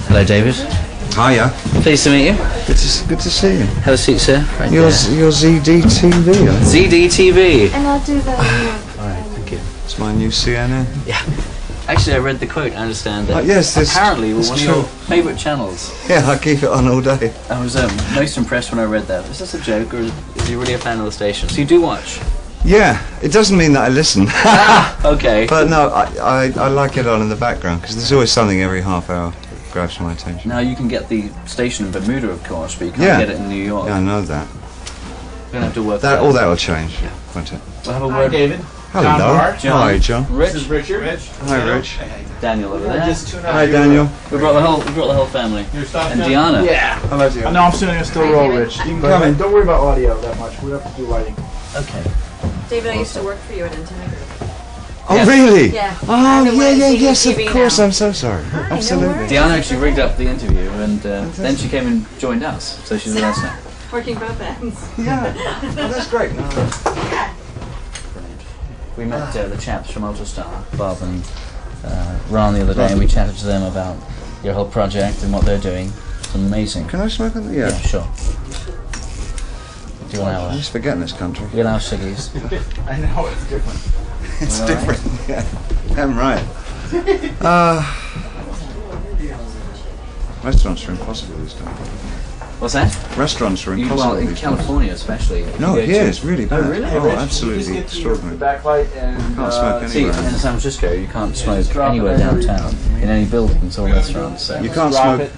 Hello, David. Hiya. Pleased to meet you. Good to see you. Have a seat, sir. Right You're ZDTV. ZDTV. And I'll do the... Alright, thank you. It's my new CNN. Yeah. Actually, I read the quote. I understand that yes, apparently we're one of your favourite channels. Yeah, I keep it on all day. I was most impressed when I read that. Is this a joke, or is he really a fan of the station? So you do watch? Yeah, it doesn't mean that I listen. Okay. But no, I like it on in the background, because there's always something every half hour that grabs my attention. Now you can get the station in Bermuda, of course, but you can't get it in New York. Yeah, I know that. We're going to have to work that. All that will change, won't it? We'll have a word. Hi, David. Hello. John. Hi, John. Rich. This is Richard. Hi, Rich. Daniel over there. Hi, Daniel. We brought the whole family. And Gianna. Yeah. Hello, Gianna. No, I'm still gonna roll, Rich. You can come in. Don't worry about audio that much. We have to do lighting. Okay. David, I used to work for you at Antenna Group. Oh, Yes. really? Yeah. Oh, yeah, ZDTV yes, of course. now. I'm so sorry. Hi, no Absolutely. worries. Diana actually rigged up the interview, and then she came and joined us, so she's with us now. Working both ends. Yeah. Oh, that's great. No. We met the chaps from Ultrastar, Bob and Ron, the other day, and we chatted to them about your whole project and what they're doing. It's amazing. Can I smoke on the? Yeah. Yeah, sure. Do you want I'm our? just forgetting this country. We'll have ciggies. I know it's different. It's All different. Yeah. I'm right. Restaurants are impossible these days. What's that? Restaurants are impossible. Well, in these days. California especially. No, here it's really bad. Oh, really? Oh, absolutely extraordinary. Backlight and Can't smoke See, in anywhere. San Francisco, you can't smoke anywhere downtown, in any buildings or restaurants. So. You can't Drop smoke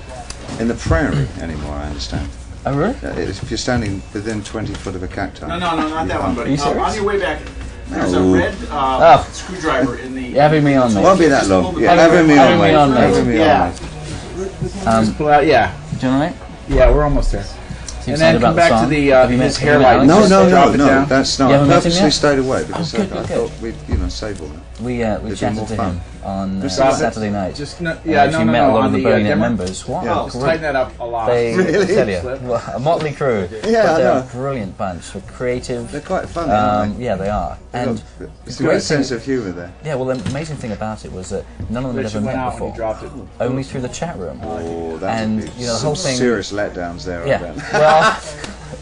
in the prairie anymore, I understand. Oh, really? If you're standing within 20 foot of a cacti. No, not that one, Are buddy. you serious? On your way back, there's a No. red screwdriver in the. You're having me on, mate. Won't be that long. Yeah, Having having me on, mate. on, mate. Having me on, Yeah. mate. Pull out, yeah. Do you know what? Yeah, we're almost there. So And excited then come about back the to the song? Have you met his hair light. No, Just no, drop no, it no. down. That's You not. I haven't met him purposely yet? stayed away because good, I good. thought we'd, save all that. We It'd be chatted more to fun. him on Drop it. Saturday night. Just We actually met a lot of the Bowie demo. members. What? Yeah. Just tighten that up a lot. They, Really? I tell you, well, a motley crew. Yeah, but I they're know. a brilliant bunch. They're creative. They're quite funny, aren't they? Yeah, they are. And It's the a great great sense thing- of humour there. yeah, well, the amazing thing about it was that none of them had Richard ever went met out when he before. dropped it. Only through the chat room. Oh, that And, would be you know, the some whole thing- serious letdowns there. I Yeah. bet. Well,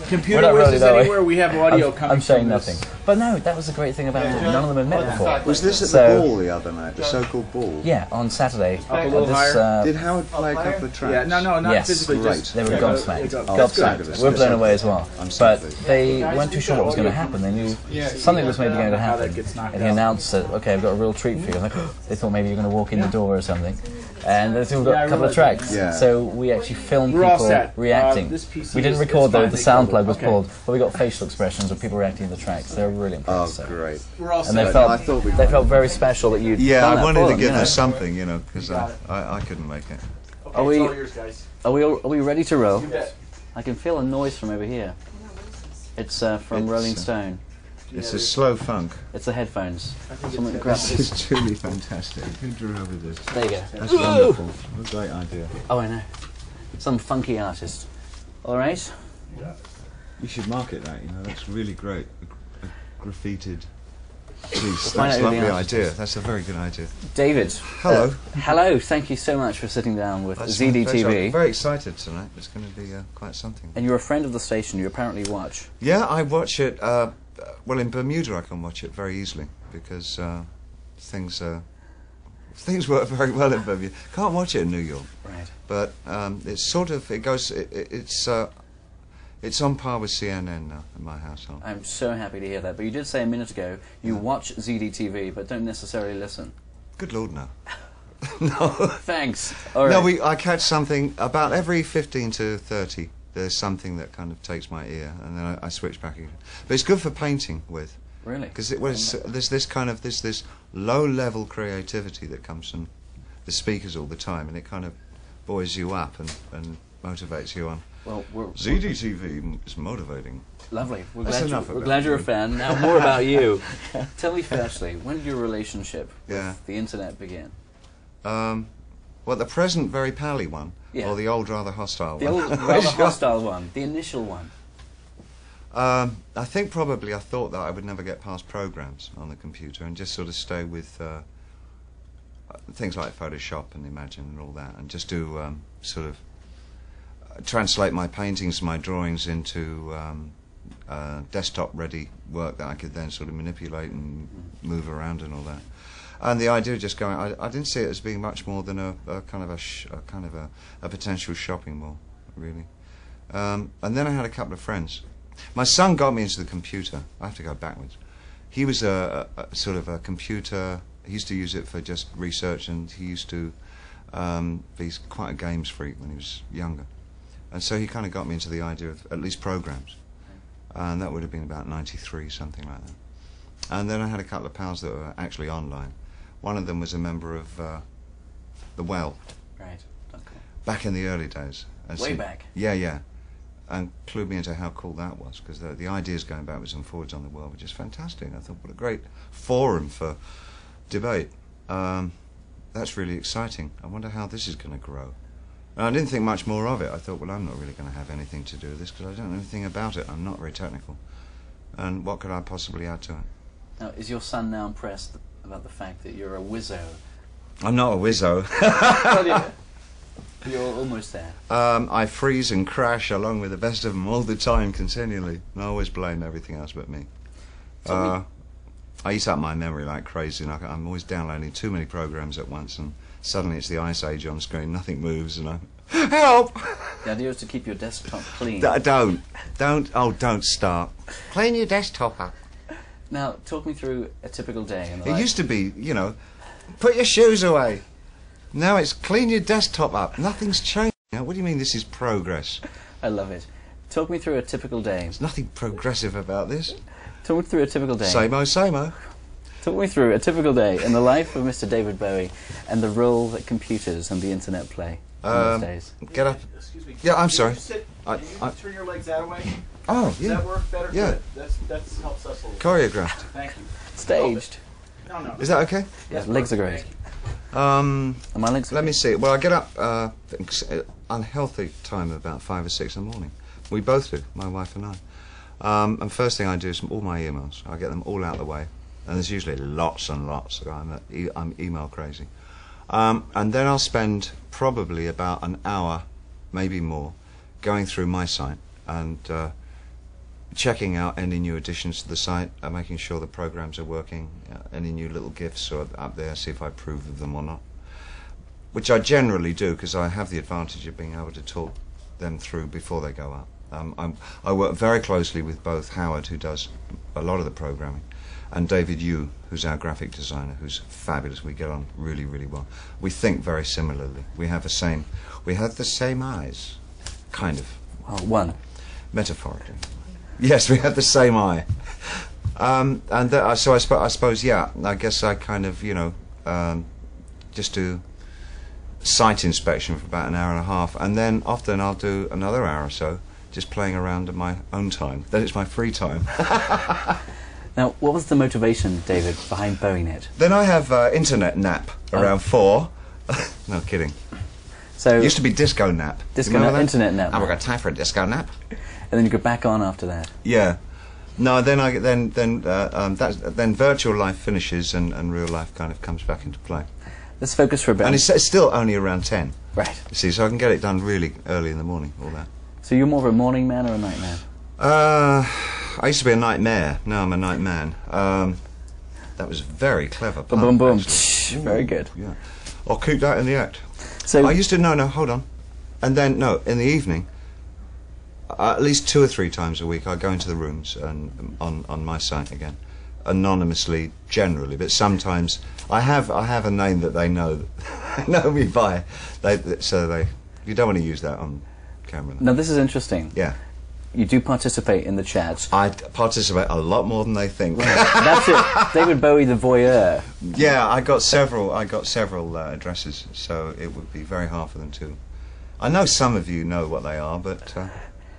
Computer not whiz really is that way. anywhere we have audio coming I'm saying from this. nothing. But no, that was the great thing about it. None of them had met before. Was this at So- the ball the other night, the so-called ball? Yeah, on Saturday. Up a little higher? Did Howard play a couple of tracks? Yeah, no, not Yes. physically. Great. Just They were gobsmacked. fabulous. Gobsmacked. We're blown away as well. I'm so But pleased. they weren't too sure what was going to happen. They knew something was maybe going to happen. And he announced that, okay, I've got a real treat for you. Like, they thought maybe you were going to walk in the door or something. And they still got a couple of tracks. Yeah. So we actually filmed We're all people set. reacting. This PC We didn't is record though, fine. the sound plug was Okay. pulled, but we got facial expressions of people reacting to the tracks. They were really Oh, impressed. So. great. We're all And set. they I felt thought we- they felt very special that you'd Yeah, done I that wanted for to them, give you know. them something, because I couldn't make it. Are we It's all yours, guys. are we ready to roll? You bet. I can feel a noise from over here. It's from It's, Rolling Stone. It's a slow funk. It's the headphones. Someone grab This this. is truly fantastic. Who drew over this? There you go. That's wonderful. What a great idea. Oh, I know. Some funky artist. All right. You should market that, that's really great. A graffitied piece. Find That's out a who the lovely artist idea. That's a very good idea. David. Hello. Hello. Thank you so much for sitting down with That's my pleasure. I'm ZDTV. very excited tonight. It's going to be quite something. And you're a friend of the station. You apparently watch. Yeah, I watch it. Well, in Bermuda, I can watch it very easily because things work very well in Bermuda. Can't watch it in New York, Right. but it's sort of it's on par with CNN now in my household. I'm so happy to hear that. But you did say a minute ago you watch ZDTV, but don't necessarily listen. Good Lord, no. No. Thanks. All right. No, I catch something about every 15 to 30. There's something that kind of takes my ear, and then I switch back again. But it's good for painting with, Really? because there's this low-level creativity that comes from the speakers all the time, and it kind of buoys you up and motivates you on. Well, we're ZDTV is motivating. lovely. We're That's glad, enough we're about glad you're a me. fan. Now more about you. Tell me firstly, when did your relationship Yeah. with the internet begin? Well, the present very pally one, Yeah. or the old rather hostile The one? old, rather hostile one, the initial one. I think probably I thought that I would never get past programs on the computer and just sort of stay with things like Photoshop and Imagine and all that, and just do sort of translate my paintings, my drawings into desktop-ready work that I could then sort of manipulate and move around and all that. And the idea of just going, I didn't see it as being much more than a kind of a potential shopping mall, really. And then I had a couple of friends. My son got me into the computer. I have to go backwards. He was a sort of a computer. He used to use it for just research, and he used to be quite a games freak when he was younger. And so he kind of got me into the idea of at least programs. And that would have been about '93, something like that. And then I had a couple of pals that were actually online. One of them was a member of the Well. Right. Okay. Back in the early days. And Way back. Yeah, yeah. And clued me into how cool that was, because the ideas going backwards and forwards on the world were just fantastic. I thought, what a great forum for debate. That's really exciting. I wonder how this is going to grow. And I didn't think much more of it. I thought, well, I'm not really going to have anything to do with this, because I don't know anything about it. I'm not very technical. And what could I possibly add to it? Now, is your son now impressed about the fact that you're a wizzo? I'm not a wizzo. Well, you're almost there. I freeze and crash along with the best of them all the time, continually. And I always blame everything else but me. I eat up my memory like crazy, and I'm always downloading too many programs at once, and suddenly it's the Ice Age on screen, nothing moves, and I'm... Help! The idea is to keep your desktop clean. Don't start. Clean your desktop up. Now, talk me through a typical day in the It life. used to be, you know, put your shoes away. Now it's clean your desktop up. Nothing's changed. Now, what do you mean this is progress? I love it. Talk me through a typical day. There's nothing progressive about this. Talk me through a typical day. Same-o, same-o. Talk me through a typical day in the life of Mr. David Bowie and the role that computers and the internet play in those days. Get up. Excuse me. Yeah, I'm Can sorry. You sit, I- can you turn your legs that way? Oh, Does yeah. that work better? Yeah. Good. That helps us a little. Choreographed. Thank you. Staged. No. Is that okay? Yeah, legs are great. Um, And my legs are let me see. Well, I get up unhealthy time of about 5 or 6 in the morning. We both do, my wife and I. And first thing I do is all my emails. I get them all out of the way. And there's usually lots and lots. I'm email crazy. And then I'll spend probably about an hour, maybe more, going through my site and checking out any new additions to the site, making sure the programs are working, any new little GIFs are up there, see if I approve of them or not. Which I generally do, because I have the advantage of being able to talk them through before they go up. I work very closely with both Howard, who does a lot of the programming, and David Yu, who's our graphic designer, who's fabulous. We get on really, really well. We think very similarly. We have the same eyes, kind of. well, one. Metaphorically. Yes, we have the same eye. So I suppose, yeah, I guess I kind of, you know, just do site inspection for about an hour and a half, and then often I'll do another hour or so just playing around at my own time. Then it's my free time. Now, what was the motivation, David, behind BowieNet? Then I have internet nap around 4. No kidding. So It used to be disco nap. disco You remember nap, that? internet nap, I've got time for a disco nap. and then you go back on after that. Yeah. No, then virtual life finishes and real life kind of comes back into play. Let's focus for a bit. And it's still only around 10. Right. You see, so I can get it done really early in the morning, all that. So you're more of a morning man or a night man? I used to be a nightmare. Now I'm a night man. That was very clever. Boom, pun, boom, boom. actually. Very good. Yeah. I'll keep that in the act. So I used to no, hold on, and then no, in the evening, at least 2 or 3 times a week, I go into the rooms and on my site again, anonymously, generally, but sometimes I have a name that they know me by. You don't want to use that on camera. now this is interesting. Yeah. You do participate in the chat. I participate a lot more than they think. That's it. David Bowie, the voyeur. Yeah, I got several addresses, so it would be very hard for them to. I know some of you know what they are, but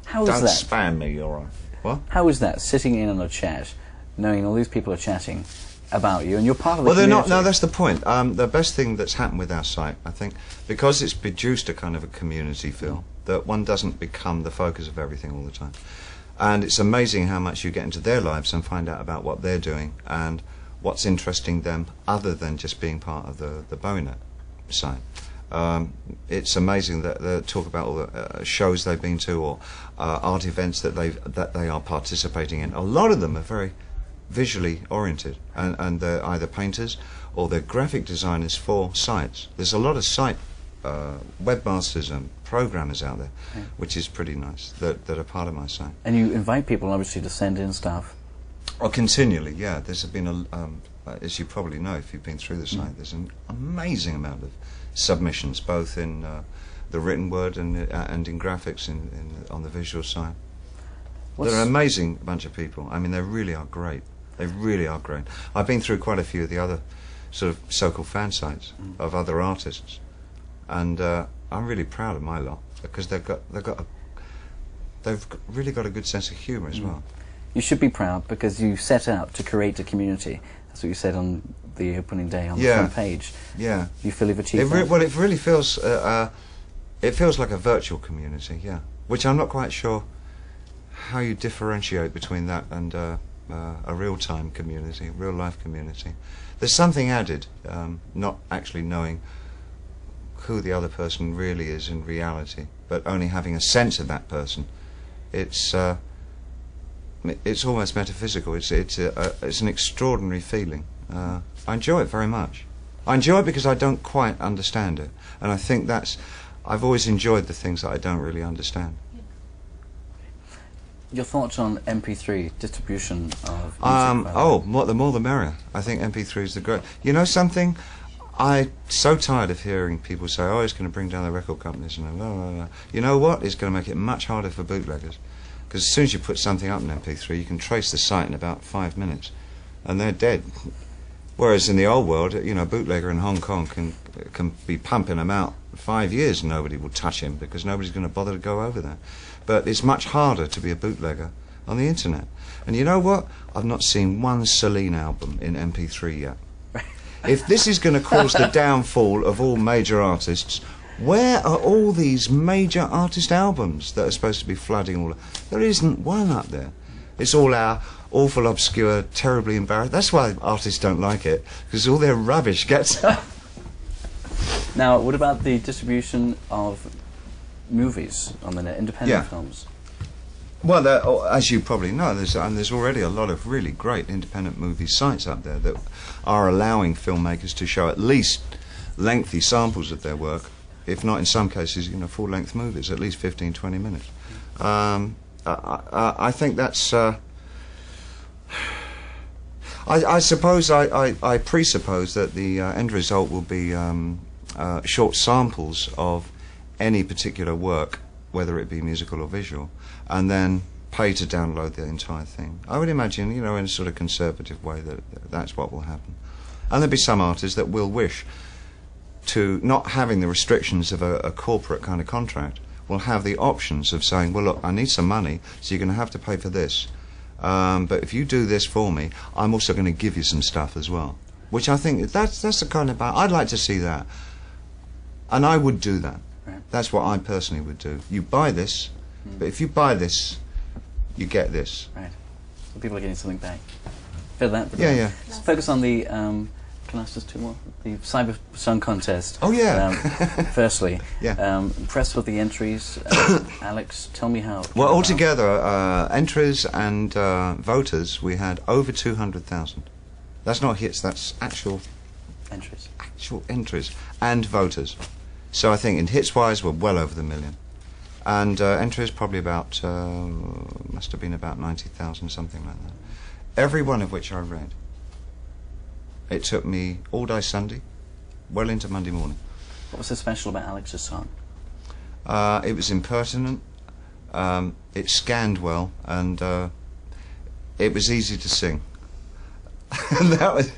How is don't that? spam me, all right? What? How is that, sitting in on a chat, knowing all these people are chatting about you, and you're part of the Well, they're community? not. No, that's the point. The best thing that's happened with our site, I think, because it's produced a kind of a community feel, that one doesn't become the focus of everything all the time. And it's amazing how much you get into their lives and find out about what they're doing and what's interesting them other than just being part of the BowieNet site. It's amazing that they talk about all the shows they've been to or art events that they are participating in. A lot of them are very visually oriented, and they're either painters or they're graphic designers for sites. There's a lot of site webmasters and programmers out there, which is pretty nice, that are part of my site. And you invite people, obviously, to send in stuff. Oh, continually, yeah. There's been as you probably know if you've been through the site, there's an amazing amount of submissions, both in the written word and in graphics on the visual side. They're an amazing bunch of people. I mean, they really are great. They really are great. I've been through quite a few of the other sort of so-called fan sites of other artists, and I'm really proud of my lot because they've really got a good sense of humour as well. You should be proud because you set out to create a community. That's what you said on the opening day on the front page. Yeah. You feel you've achieved that? Well, it really feels it feels like a virtual community, yeah. Which I'm not quite sure how you differentiate between that and a real-time community, real-life community. There's something added, not actually knowing who the other person really is in reality, but only having a sense of that person. It's almost metaphysical. It's an extraordinary feeling. I enjoy it very much. I enjoy it because I don't quite understand it, and I think I've always enjoyed the things that I don't really understand. Your thoughts on MP3 distribution of music? The more the merrier. I think MP3 is the great. You know something? I'm so tired of hearing people say, "Oh, it's going to bring down the record companies," and blah, blah, blah. You know what? It's going to make it much harder for bootleggers. Because as soon as you put something up in MP3, you can trace the site in about 5 minutes, and they're dead. Whereas in the old world, you know, a bootlegger in Hong Kong can be pumping them out 5 years and nobody will touch him because nobody's going to bother to go over there. But it's much harder to be a bootlegger on the internet. And you know what? I've not seen one Celine album in MP3 yet. If this is going to cause the downfall of all major artists, where are all these major artist albums that are supposed to be flooding all? There isn't one up there. It's all our awful, obscure, terribly embarrassing. That's why artists don't like it, because all their rubbish gets. Now, what about the distribution of movies on the net, independent films? Well, as you probably know, there's already a lot of really great independent movie sites up there that are allowing filmmakers to show at least lengthy samples of their work, if not in some cases, you know, full-length movies, at least 15, 20 minutes. I think that's. I suppose I presuppose that the end result will be short samples of any particular work, whether it be musical or visual, and then pay to download the entire thing. I would imagine, you know, in a sort of conservative way, that's what will happen. And there'll be some artists that will wish to, not having the restrictions of a corporate kind of contract, will have the options of saying, well, look, I need some money, so you're going to have to pay for this. But if you do this for me, I'm also going to give you some stuff as well. Which I think, that's the kind of... I'd like to see that. And I would do that. Right. That's what I personally would do. You buy this, but if you buy this, you get this. Right. So people are getting something back. Feel that? Yeah, yeah. Let's focus on the... can I ask just two more? The Cyber Song Contest. Oh, yeah. Firstly, yeah. Impressed with the entries. Alex, tell me how. Well, altogether, entries and voters, we had over 200,000. That's not hits, that's actual entries. Actual entries and voters. So I think in hits-wise, we're well over the million. And entries probably about, must have been about 90,000, something like that. Every one of which I read. It took me all day Sunday, well into Monday morning. What was so special about Alex's song? It was impertinent, it scanned well, and it was easy to sing. And that was...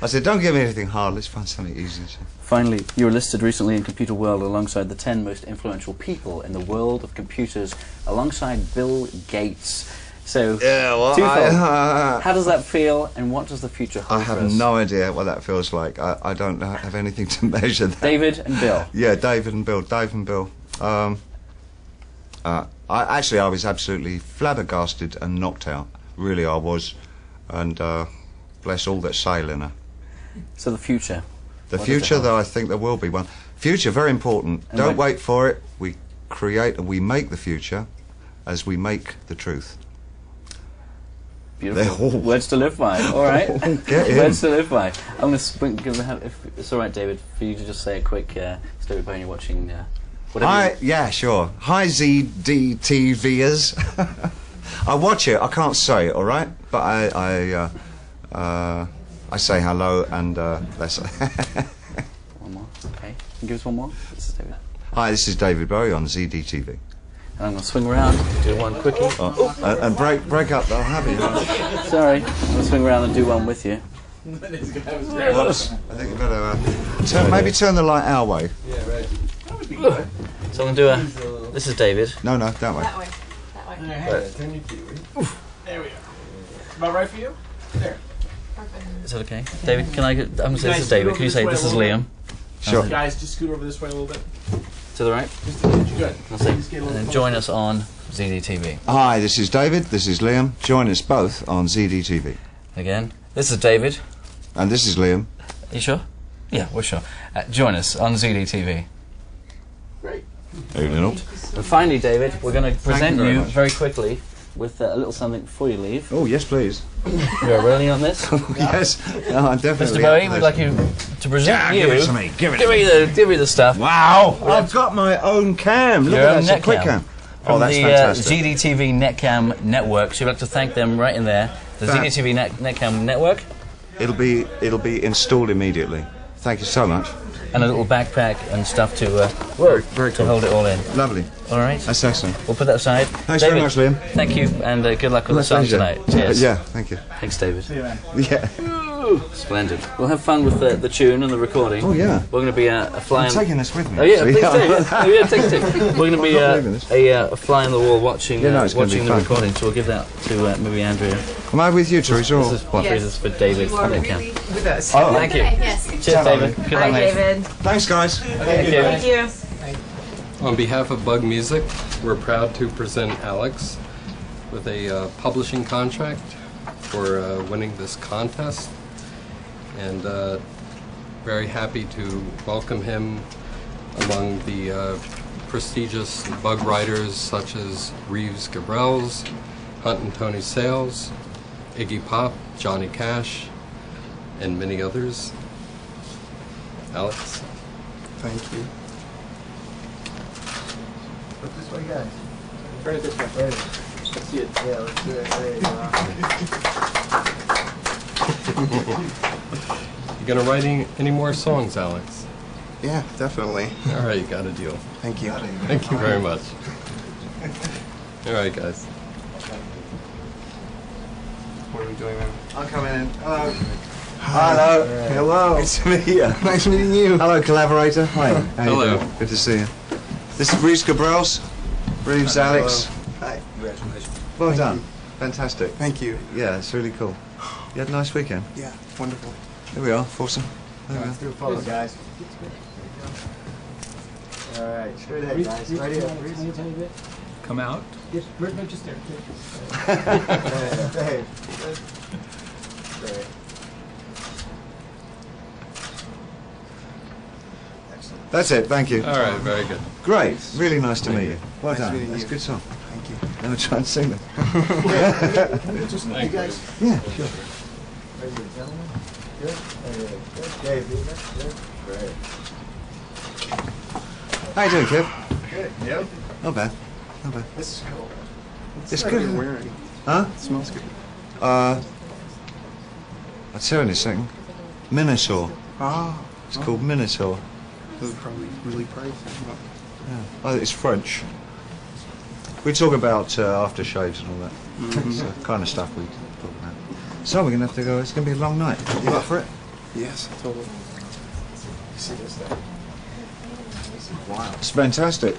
I said, don't give me anything hard, let's find something easy to sing. Finally, you were listed recently in Computer World alongside the 10 most influential people in the world of computers, alongside Bill Gates. So, yeah, well, how does that feel, and what does the future hold I have for us? no idea what that feels like. I don't have anything to measure that. David and Bill. Yeah, David and Bill. Dave and Bill. I was absolutely flabbergasted and knocked out. Really, I was. And bless all that sail in her. So the future. The future, though, I think there will be one. Future, very important. And Don't wait for it. We create and we make the future as we make the truth. Beautiful. Words to live by. All right. Get in. Words to live by. I'm going to if it's all right, David, for you to just say a quick story when you're watching. Hi, yeah, sure. Hi, ZDTVers. I watch it. I can't say it, all right, but I say hello and bless. One more. Okay. Can you give us one more. This is David. Hi, this is David Bowie on ZDTV. And I'm going to swing around, do one quickie. And break up. They'll have you. Sorry, I'm going to swing around and do one with you. Whoops. I think you better maybe turn the light our way. Yeah, right. So I'm going to do this is David. No, that way. That way. That way. Turn your TV. There we go. About right for you? There. Perfect. Is that okay? David, can I I'm going to say this is David. Can you say this is Liam? Sure. Guys, just scoot over this way a little bit. To the right? Just to get you good. I'll say, and then join us on ZDTV. Hi, this is David. This is Liam. Join us both on ZDTV. Again, this is David. And this is Liam. Are you sure? Yeah, we're sure. Join us on ZDTV. Great. And finally, David, we're going to present very you much. very quickly with a little something before you leave. Oh, yes, please. You're rolling on this? Yes. No, I'm definitely. Mr. Bowie, we'd like you to present you. Give it to me. Give me the stuff. Wow. I've got my own cam. Look Your at own that. It's a quick cam. From That's the fantastic. ZDTV Netcam Network. So we'd like to thank them right in there. The ZDTV Netcam Network. It'll be installed immediately. Thank you so much. And a little backpack and stuff to Very to cool. hold it all in. Lovely. All right. That's excellent. We'll put that aside. Thanks David, very much, Liam. Thank you, and good luck with the song pleasure. tonight. Cheers. Yeah, thank you. Thanks, David. See you, man. Yeah. Splendid. We'll have fun with the tune and the recording. Oh, yeah. We're going to be a fly. I'm taking this with me. Oh yeah, actually. please do. Oh, yeah, take it. We're going to be leaving this. a fly on the wall watching Yeah, no, it's gonna watching be the fun. recording. So we'll give that to maybe Andrea. Am I with you, Teresa? This is what Yes. is for David. You are Netcam. really with us. Oh, Thank you. Yes. Cheers, David. Good luck, Hi, mate. David. Thanks, guys. Thank you. Thank you. On behalf of Bug Music, we're proud to present Alex with a publishing contract for winning this contest, and very happy to welcome him among the prestigious bug writers such as Reeves Gabrels, Hunt and Tony Sales, Iggy Pop, Johnny Cash, and many others. Alex. Thank you. Look this way, guys. Turn it this way. Right. Let's see it. Yeah, let's do it. There you go. You gonna write any more songs, Alex? Yeah, definitely. All right, you got a deal. Thank you. Thank you very much. All right, guys. What are we doing, man? I'm coming in. Hello. Hello. Hello. Nice to meet you. Nice meeting you. Hello, collaborator. Hi. How you Hello. doing? Good to see you. This is Reeves Gabrels. Reeves Alex. Hi. Congratulations. Well done. Fantastic. Thank you. Yeah, it's really cool. You had a nice weekend. Yeah, wonderful. Here we are, Fawson. There we are. Let's do a photo, guys. All right, straight ahead, guys. Right here. Come out. Yes, just there. Hey. Great. Excellent. That's it, thank you. All right, very good. Great, really nice to meet you. Well Nice done. meeting That's a you. good song. Thank you. Never try and sing them. Just you guys. Yeah, sure. Very good, gentlemen. Good. Good. Dave, good. Great. How you doing, Kip? Good. Yep. Not bad. Not bad. This is cool. It's What good. are you wearing? Huh? It smells good. I'll tell you in a second. Minotaur. Ah. It's called Minotaur. Those are probably really pricey. Yeah. Oh, it's French. We talk about aftershaves and all that. It's the kind of stuff we talk about. So we're going to have to go. It's going to be a long night. You up for it? Yes, totally. See this thing. Wow. It's fantastic.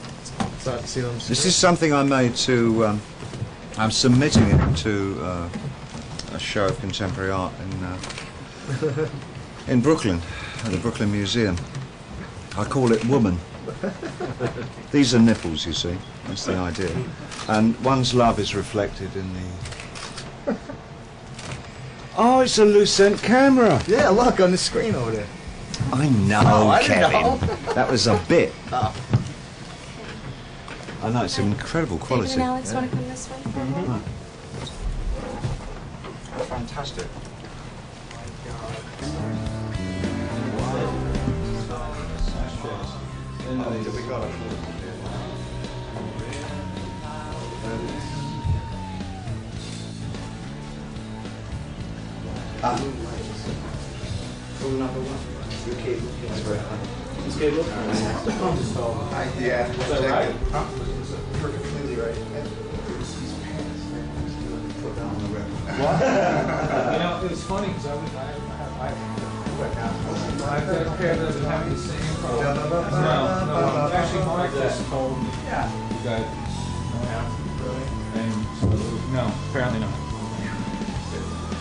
See them. This is something I made to. I'm submitting it to a show of contemporary art in Brooklyn, at the Brooklyn Museum. I call it Woman. These are nipples, you see. That's the idea. And one's love is reflected in the... Oh, it's a Lucent camera. Yeah, look on the screen over there. I know, I didn't Kevin. know. That was a bit. Oh. I know, it's incredible quality. David and Alex want to come this way for a moment? Fantastic. Yeah. Is that right? Huh? You're completely right. You know, it was funny because I've got a pair that have the same problem. No, actually, Mike just told me that. And no, apparently not.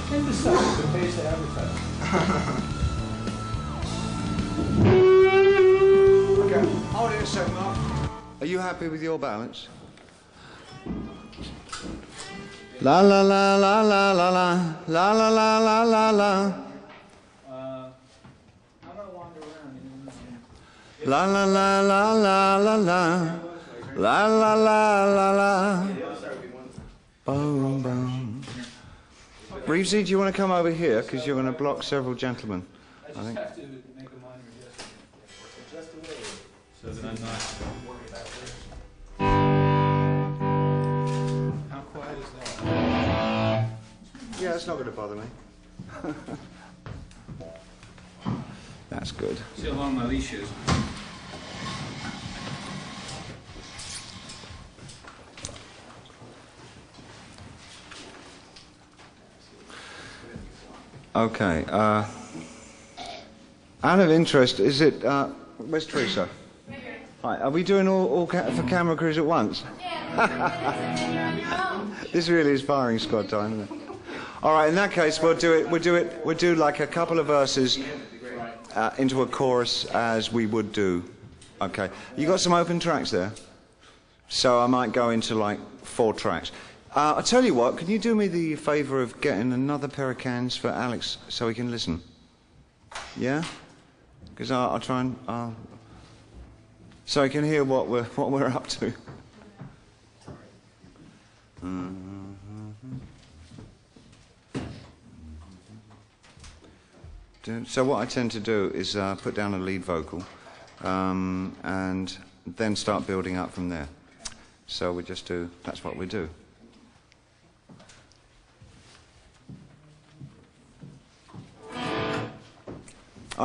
Can decide the pace to advertise. Okay, hold it a second, Mark. Are you happy with your balance? La la la la la la la la la la la la la. La la la la la la la la la la la la. Boom boom. Reevesy, do you want to come over here because you're going to block several gentlemen? I think. So that I'm not. How quiet is that? Yeah, it's not going to bother me. That's good. See how long my leash is. Okay. Out of interest, is it? Where's Teresa? Right, are we doing all for camera crews at once? This really is firing squad time, isn't it? All right. In that case, we'll do like a couple of verses into a chorus as we would do. Okay. You got some open tracks there, so I might go into like 4 tracks. I'll tell you what. Can you do me the favour of getting another pair of cans for Alex so he can listen? Yeah. Because I'll try and so he can hear what we're up to. So what I tend to do is put down a lead vocal and then start building up from there. So we just do. That's what we do.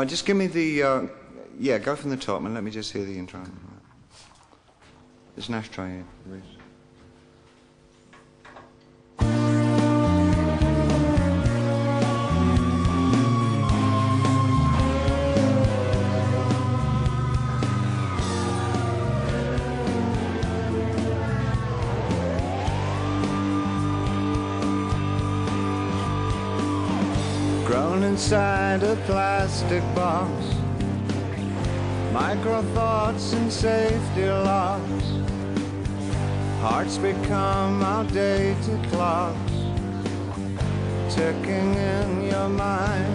Just give me the, yeah, go from the top and let me just hear the intro. There's an ashtray here, Reese. Grown inside a plastic box, micro thoughts and safety locks. Hearts become outdated clocks, ticking in your mind.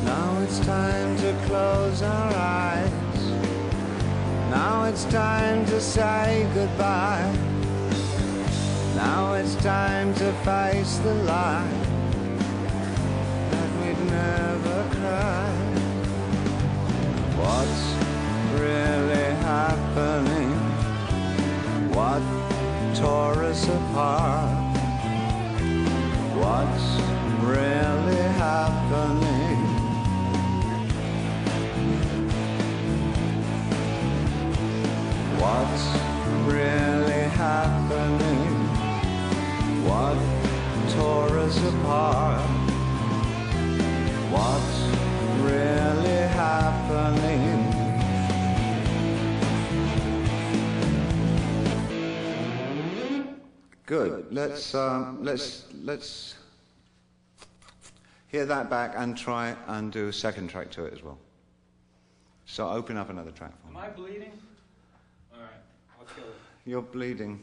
Now it's time to close our eyes. Now it's time to say goodbye. Now it's time to face the lie that we'd never cry. What's really happening? What tore us apart? What's really happening? What's really happening? What tore us apart? What's really happening? Good. Let's hear that back and try and do a second track to it as well. So open up another track for me. Am I bleeding? All right, I'll kill it. You're bleeding.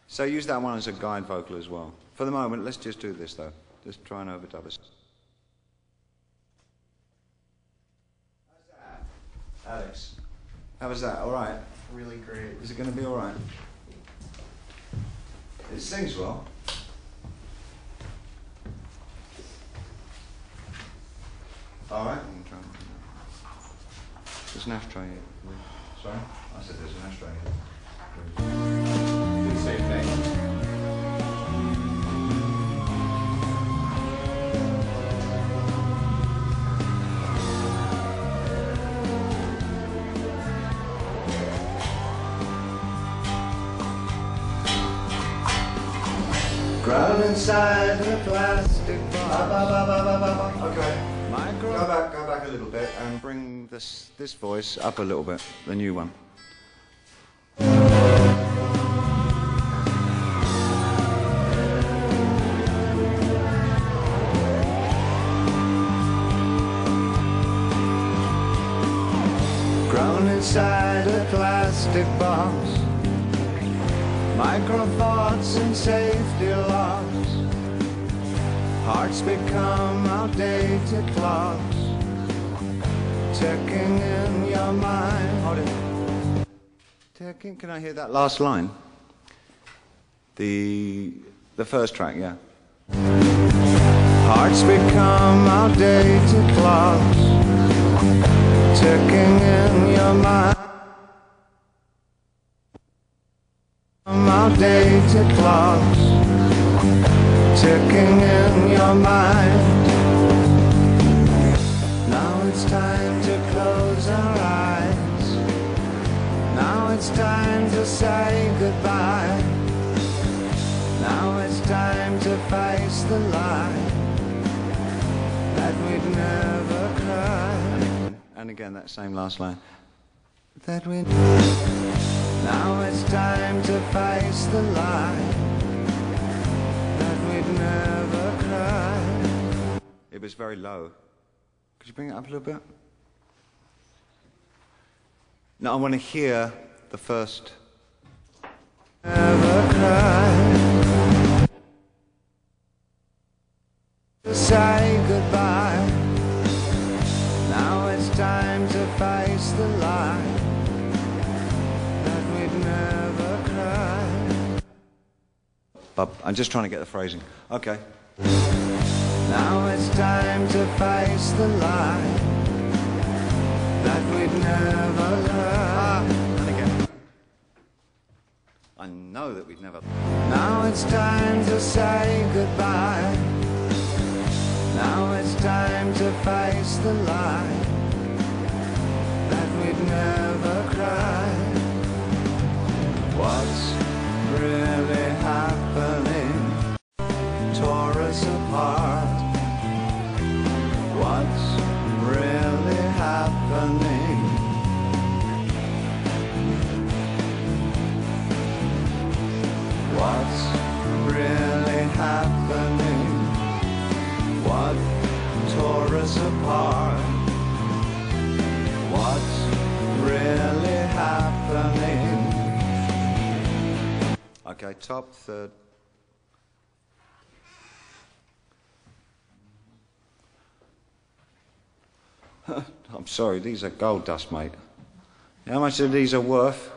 So use that one as a guide vocal as well. For the moment, let's just do this though. Just try and overdub us. How's that? Alex, how was that? All right? Really great. Is it going to be all right? It sings well. All right. I'm trying. There's an ashtray here. Sorry? I said there's an ashtray here. Do the same thing. Ground inside the plastic box. Okay. Go back a little bit and bring this voice up a little bit, the new one. Grown inside a plastic box, micro thoughts and safety locks. Hearts become outdated clocks, ticking in your mind. Hold it. Ticking. Can I hear that last line? The first track, yeah. Hearts become outdated clocks, ticking in your mind. Outdated clocks, ticking in your mind. Now it's time to close our eyes. Now it's time to say goodbye. Now it's time to face the lie that we'd never cry. And again that same last line. That we. Now it's time to face the lie that we'd never cry. It was very low. Could you bring it up a little bit? Now I want to hear the first. Never cry. To say goodbye. Now it's time to face the lie that we'd never cry. But I'm just trying to get the phrasing. Okay. Now it's time to face the lie that we'd never cry. And again. I know that we'd never. Now it's time to say goodbye. Now it's time to face the lie that we'd never cry. What's really happening tore us apart. What's really happening? What's really happening? What tore us apart? What's really happening? Okay, top third. I'm sorry, these are gold dust, mate. How much are these worth?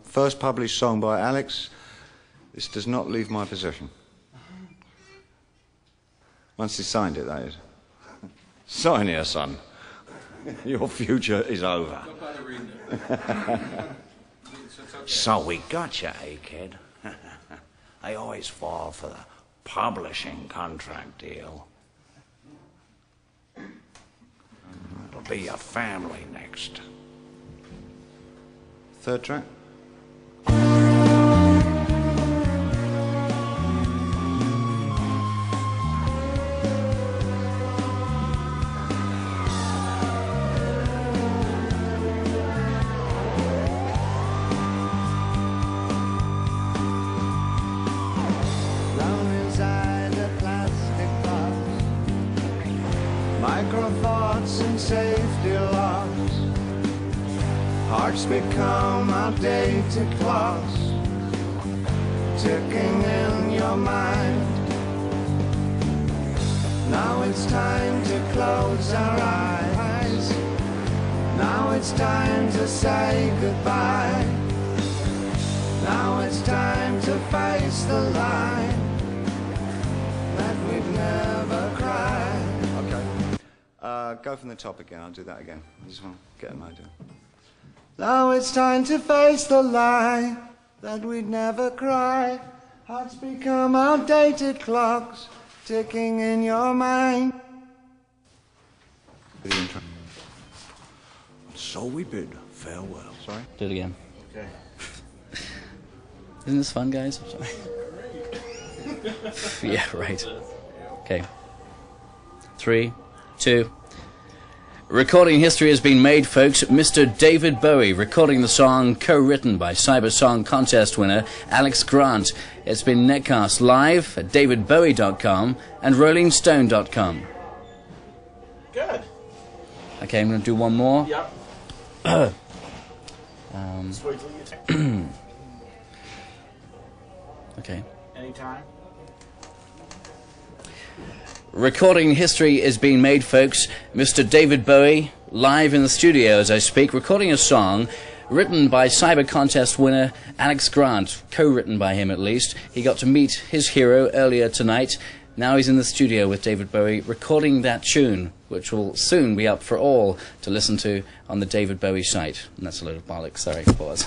First published song by Alex. This does not leave my possession. Once he signed it, that is. Sign here, son. Your future is over. Don't bother reading it. It's okay. So we got you, eh, kid? I always fall for the publishing contract deal. It'll be your family next. Third track. micro thoughts and safety locks. Hearts become outdated clocks, ticking in your mind. Now it's time to close our eyes. Now it's time to say goodbye. Now it's time to face the line that we've never cried. Okay. Go from the top again. I'll do that again. I just want to get an idea. Now it's time to face the lie that we'd never cry. Hearts become outdated clocks, ticking in your mind. So we bid farewell. Sorry? Do it again. Okay. Isn't this fun, guys? I'm sorry. Yeah, right. Okay. 3, 2. Recording history has been made, folks. Mr. David Bowie recording the song co-written by Cyber Song Contest winner Alex Grant. It's been netcast live at davidbowie.com and rollingstone.com. Good. Okay, I'm going to do one more. Yep. Just wait till you take. Okay. Anytime. Recording history is being made, folks. Mr. David Bowie, live in the studio as I speak, recording a song written by Cyber Contest winner Alex Grant, co-written by him at least. He got to meet his hero earlier tonight. Now he's in the studio with David Bowie, recording that tune, which will soon be up for all to listen to on the David Bowie site. And that's a load of bollocks, sorry, pause.